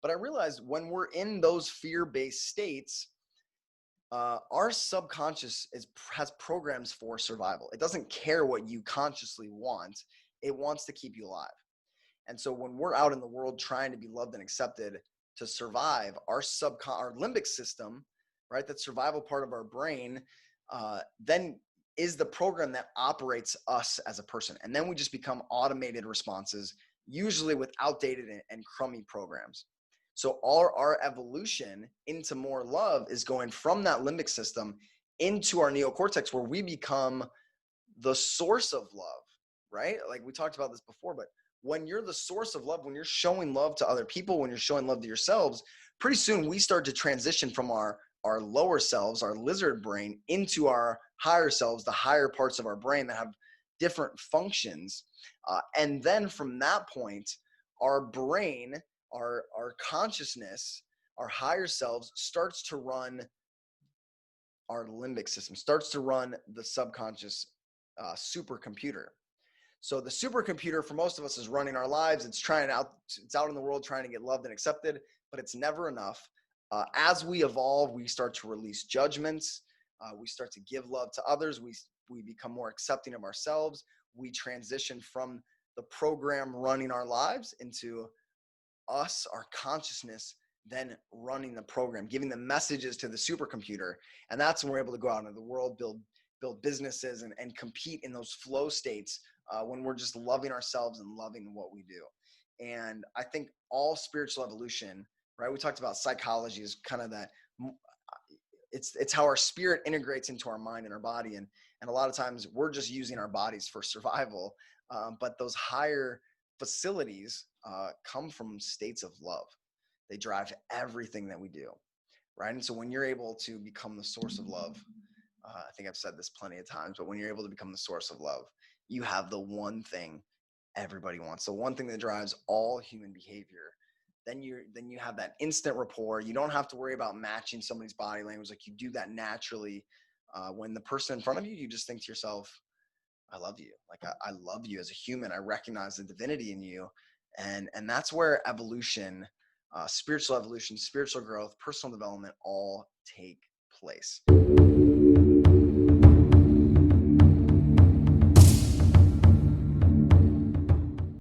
But I realized when we're in those fear-based states, our subconscious has programs for survival. It doesn't care what you consciously want. It wants to keep you alive. And so when we're out in the world trying to be loved and accepted to survive, our limbic system, right, that survival part of our brain, then is the program that operates us as a person. And then we just become automated responses, usually with outdated and crummy programs. So our evolution into more love is going from that limbic system into our neocortex, where we become the source of love, right? Like we talked about this before, but when you're the source of love, when you're showing love to other people, when you're showing love to yourselves, pretty soon we start to transition from our lower selves, our lizard brain, into our higher selves, the higher parts of our brain that have different functions. And then from that point, our brain, our consciousness, our higher selves starts to run our limbic system, starts to run the subconscious supercomputer. So the supercomputer for most of us is running our lives. It's out in the world trying to get loved and accepted, but it's never enough. As we evolve, we start to release judgments. We start to give love to others. We become more accepting of ourselves. We transition from the program running our lives into us, our consciousness, then running the program, giving the messages to the supercomputer. And that's when we're able to go out into the world, build businesses and compete in those flow states when we're just loving ourselves and loving what we do. And I think all spiritual evolution, right? We talked about psychology is kind of that. It's how our spirit integrates into our mind and our body. And a lot of times we're just using our bodies for survival. But those higher facilities come from states of love. They drive everything that we do, right? And so when you're able to become the source of love, I think I've said this plenty of times, but when you're able to become the source of love, you have the one thing everybody wants, the one thing that drives all human behavior. Then you have that instant rapport. You don't have to worry about matching somebody's body language. Like you do that naturally. When the person in front of you, you just think to yourself, I love you. Like I love you as a human. I recognize the divinity in you. And that's where evolution, spiritual evolution, spiritual growth, personal development all take place.